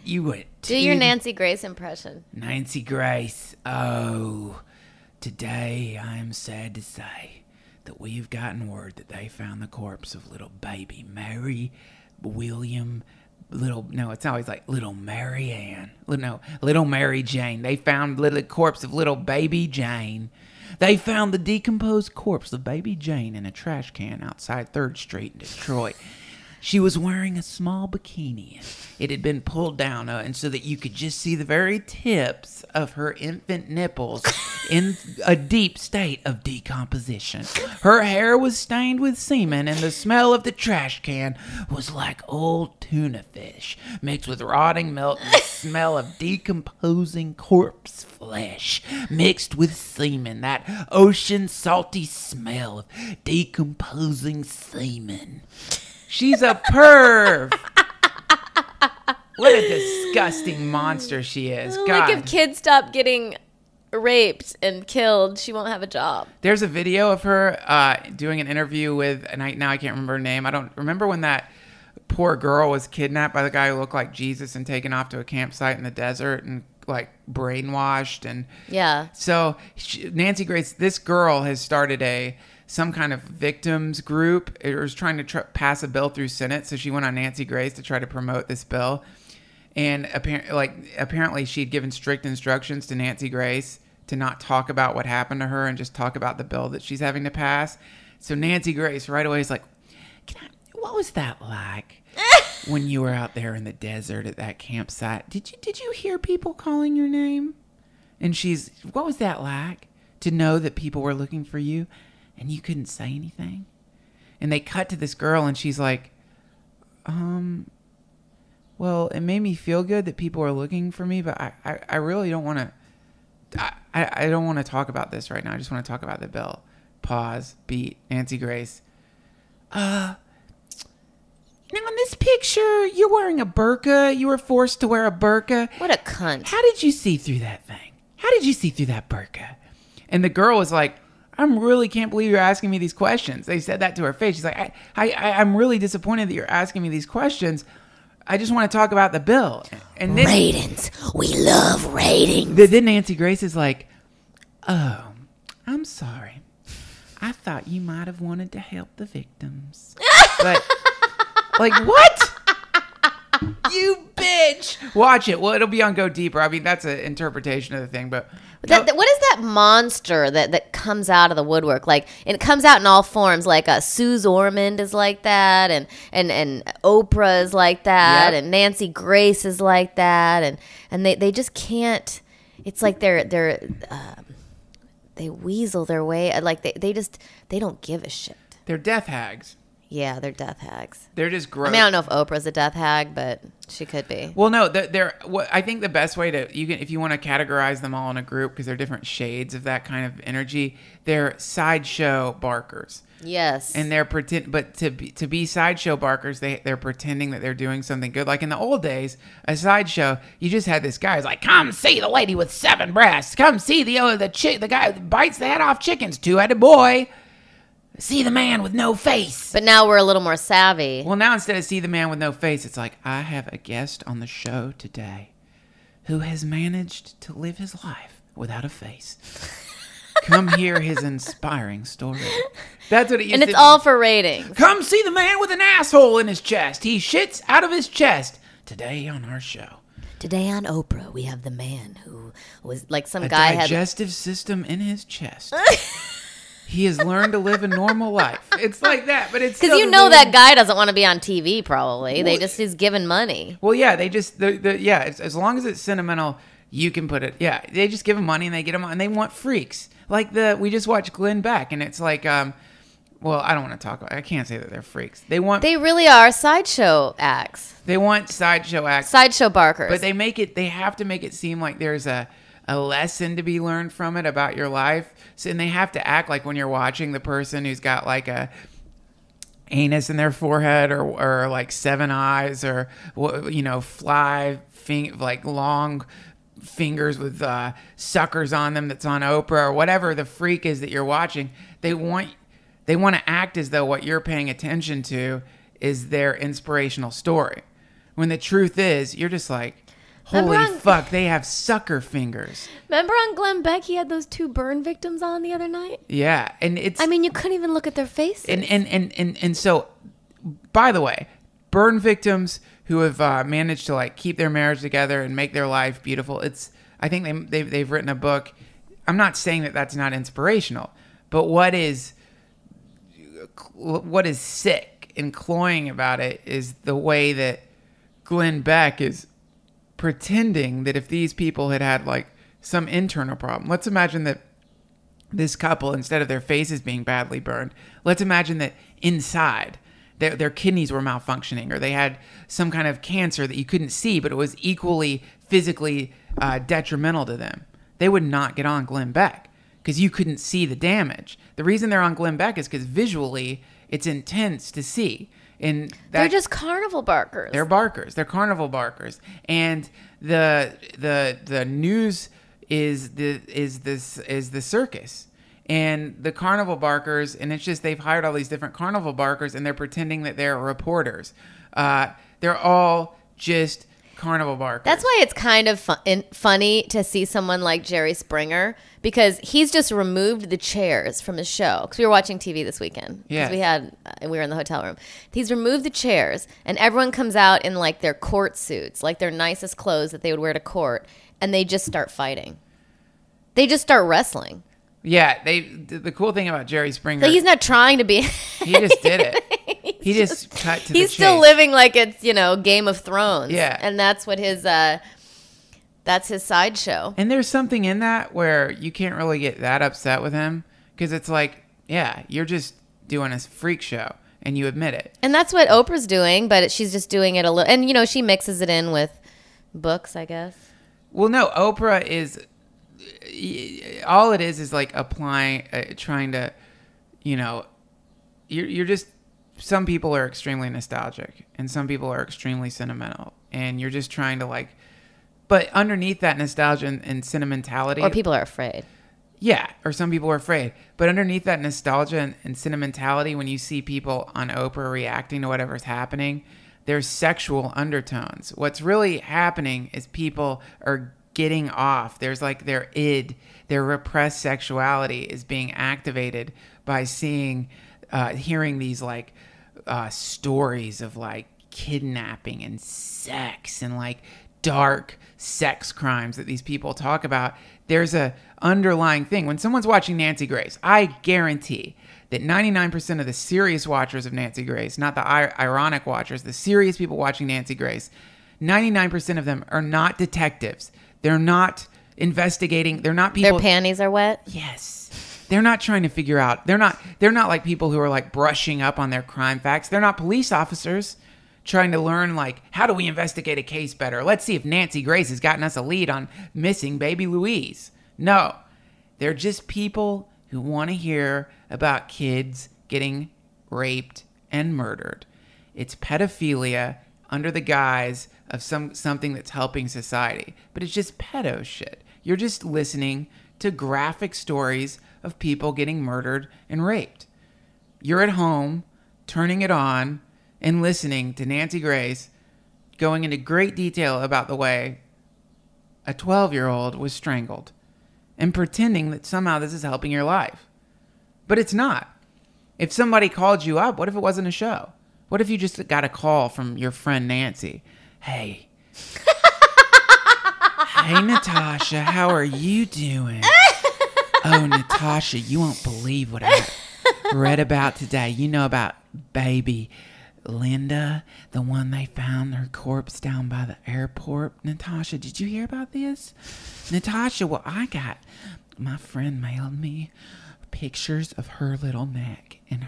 You went. Do your Nancy Grace impression. Nancy Grace. Oh, today I am sad to say that we've gotten word that they found the corpse of little baby Mary William. It's always like little Mary Ann. Little Mary Jane. They found the corpse of little baby Jane. They found the decomposed corpse of baby Jane in a trash can outside 3rd Street in Detroit. She was wearing a small bikini. It had been pulled down, and so that you could just see the very tips of her infant nipples in a deep state of decomposition. Her hair was stained with semen, and the smell of the trash can was like old tuna fish mixed with rotting milk and the smell of decomposing corpse flesh mixed with semen. That ocean salty smell of decomposing semen. She's a perv. What a disgusting monster she is. God. Like if kids stop getting raped and killed, she won't have a job. There's a video of her doing an interview with, and now I can't remember her name. I don't remember when that poor girl was kidnapped by the guy who looked like Jesus and taken off to a campsite in the desert and like brainwashed. And yeah. So Nancy Grace, this girl has started some kind of victims group. It was trying to pass a bill through Senate, so she went on Nancy Grace to try to promote this bill. And apparently she'd given strict instructions to Nancy Grace to not talk about what happened to her and just talk about the bill that she's having to pass. So Nancy Grace right away is like, what was that like when you were out there in the desert at that campsite? Did you hear people calling your name? And what was that like to know that people were looking for you? And you couldn't say anything? And they cut to this girl, and she's like, well, it made me feel good that people are looking for me, but I really don't want to, I don't want to talk about this right now. I just want to talk about the bill. Pause, beat, Nancy Grace. Now in this picture, you're wearing a burqa. You were forced to wear a burqa. What a cunt. How did you see through that thing? How did you see through that burqa? And the girl was like, I really can't believe you're asking me these questions. They said that to her face. She's like, I'm really disappointed that you're asking me these questions. I just want to talk about the bill. And then, ratings. We love ratings. Then Nancy Grace is like, oh, I'm sorry. I thought you might have wanted to help the victims. But, like, what? You bitch. Watch it. Well, it'll be on Go Deeper. I mean, that's an interpretation of the thing, but... what is that monster that comes out of the woodwork? Like, and it comes out in all forms. Like Suze Ormond is like that, and Oprah is like that, yep. And Nancy Grace is like that, and they just can't. It's like they weasel their way. Like they don't give a shit. They're death hags. Yeah, they're death hags. They're just gross. I mean, I don't know if Oprah's a death hag, but she could be. Well, no, I think the best way if you want to categorize them all in a group, because they're different shades of that kind of energy, they're sideshow barkers. Yes. And they're but to be sideshow barkers, they're pretending that they're doing something good. Like in the old days, a sideshow, you just had this guy who's like, come see the lady with 7 breasts. Come see the guy who bites the head off chickens, 2-headed boy. See the man with no face. But now we're a little more savvy. Well, now instead of see the man with no face, it's like, I have a guest on the show today who has managed to live his life without a face. Come hear his inspiring story. That's what it used to be. And it's all for ratings. Come see the man with an asshole in his chest. He shits out of his chest. Today on our show. Today on Oprah, we have the man who was like some guy had... a digestive system in his chest. He has learned to live a normal life. It's like that, but it's because you know that guy doesn't want to be on TV. Probably he's given money. Well, yeah, as long as it's sentimental, you can put it. Yeah, they just give him money and they get him on, and they want freaks like we just watched Glenn Beck, and it's like, well, I don't want to talk about. I can't say that they're freaks. They really are sideshow acts. They want sideshow acts, sideshow barkers, but they have to make it seem like there's a lesson to be learned from it about your life. So, and they have to act like when you're watching the person who's got like a anus in their forehead or like 7 eyes or, like long fingers with suckers on them that's on Oprah or whatever the freak is that you're watching. They want to act as though what you're paying attention to is their inspirational story. When the truth is, you're just like, Holy fuck, they have sucker fingers. Remember on Glenn Beck, he had those 2 burn victims on the other night? Yeah, and it's... I mean, you couldn't even look at their faces. And so, by the way, burn victims who have managed to like keep their marriage together and make their life beautiful. I think they've written a book. I'm not saying that that's not inspirational, but what is sick and cloying about it is the way that Glenn Beck is pretending that if these people had like some internal problem. Let's imagine that this couple, instead of their faces being badly burned, let's imagine that inside their kidneys were malfunctioning, or they had some kind of cancer that you couldn't see, but it was equally physically detrimental to them. They would not get on Glenn Beck because you couldn't see the damage. The reason they're on Glenn Beck is because visually it's intense to see. And they're just carnival barkers. They're barkers. They're carnival barkers. And the news is the circus. And the carnival barkers, and it's just they've hired all these different carnival barkers, and they're pretending that they're reporters. They're all just carnival barkers. That's why it's kind of funny to see someone like Jerry Springer, because he's just removed the chairs from his show. Because we were watching TV this weekend. Yeah. We were in the hotel room. He's removed the chairs, and everyone comes out in like their court suits, like their nicest clothes that they would wear to court, and they just start fighting. They just start wrestling. Yeah, the cool thing about Jerry Springer... So he's not trying to be... He just did it. He just cut to the chase. He's still living like it's, Game of Thrones. Yeah. And that's what that's his sideshow. And there's something in that where you can't really get that upset with him, because it's like, yeah, you're just doing a freak show, and you admit it. And that's what Oprah's doing, but she's just doing it a little... And, she mixes it in with books, I guess. Well, no, Oprah is... all it is like applying, trying to, you're just, some people are extremely nostalgic and some people are extremely sentimental, and you're just trying to but underneath that nostalgia and sentimentality, or people are afraid. Yeah, or some people are afraid. But underneath that nostalgia and sentimentality, when you see people on Oprah reacting to whatever's happening, there's sexual undertones. What's really happening is people are getting off. There's their id, their repressed sexuality is being activated by hearing these stories of kidnapping and sex and dark sex crimes that these people talk about. There's a underlying thing. When someone's watching Nancy Grace, I guarantee that 99% of the serious watchers of Nancy Grace, not the ironic watchers, the serious people watching Nancy Grace, 99% of them are not detectives. They're not investigating. They're not people. Their panties are wet? Yes. They're not trying to figure out. They're not like people who are brushing up on their crime facts. They're not police officers trying to learn how do we investigate a case better? Let's see if Nancy Grace has gotten us a lead on missing baby Louise. No. They're just people who want to hear about kids getting raped and murdered. It's pedophilia under the guise of something that's helping society. But it's just pedo shit. You're just listening to graphic stories of people getting murdered and raped. You're at home, turning it on, and listening to Nancy Grace going into great detail about the way a 12-year-old was strangled and pretending that somehow this is helping your life. But it's not. If somebody called you up, what if it wasn't a show? What if you just got a call from your friend Nancy? Hey. Hey, Natasha, how are you doing? Oh, Natasha, you won't believe what I read about today. You know about baby Linda, the one they found her corpse down by the airport? Natasha, did you hear about this? Natasha, well, my friend mailed me pictures of her little neck, and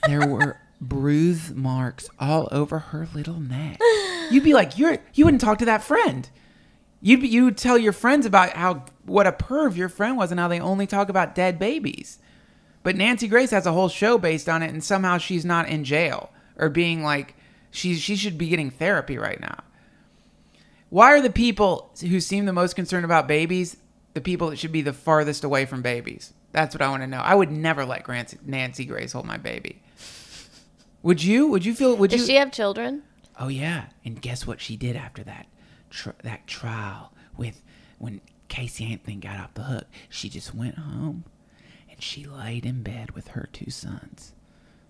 there were bruise marks all over her little neck. You'd be like, you wouldn't talk to that friend. You would tell your friends about what a perv your friend was and how they only talk about dead babies. But Nancy Grace has a whole show based on it, and somehow she's not in jail or being she should be getting therapy right now. Why are the people who seem the most concerned about babies the people that should be the farthest away from babies? That's what I want to know. I would never let Nancy Grace hold my baby. Would you? Does she have children? Oh, yeah. And guess what she did after that? that trial with when Casey Anthony got off the hook. She just went home and she laid in bed with her 2 sons.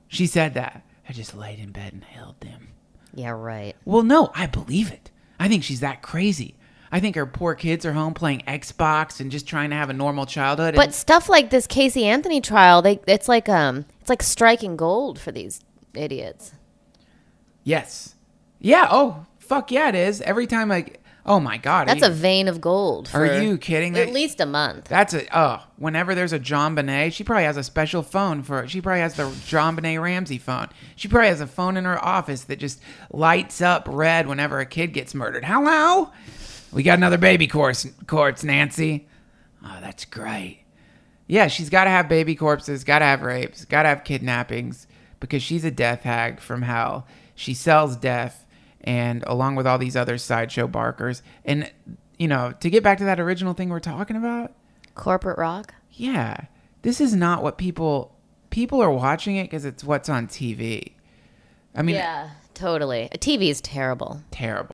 She said that. I just laid in bed and held them. Yeah, right. Well, no, I believe it. I think she's that crazy. I think her poor kids are home playing Xbox and just trying to have a normal childhood. But stuff like this Casey Anthony trial, it's like striking gold for these idiots. Yes. Yeah. Oh, fuck yeah, it is. Every time oh my God. That's a vein of gold. Are you kidding? At least a month. Whenever there's a John Bonet, she probably has a special phone she probably has the John Bonet Ramsey phone. She probably has a phone in her office that just lights up red whenever a kid gets murdered. Hello? We got another baby corpse, Nancy. Oh, that's great. Yeah, she's got to have baby corpses, got to have rapes, got to have kidnappings, because she's a death hag from hell. She sells death. And along with all these other sideshow barkers. And, to get back to that original thing we're talking about. Corporate rock? Yeah. This is not what people are watching it because it's what's on TV. I mean. Yeah, totally. TV is terrible. Terrible.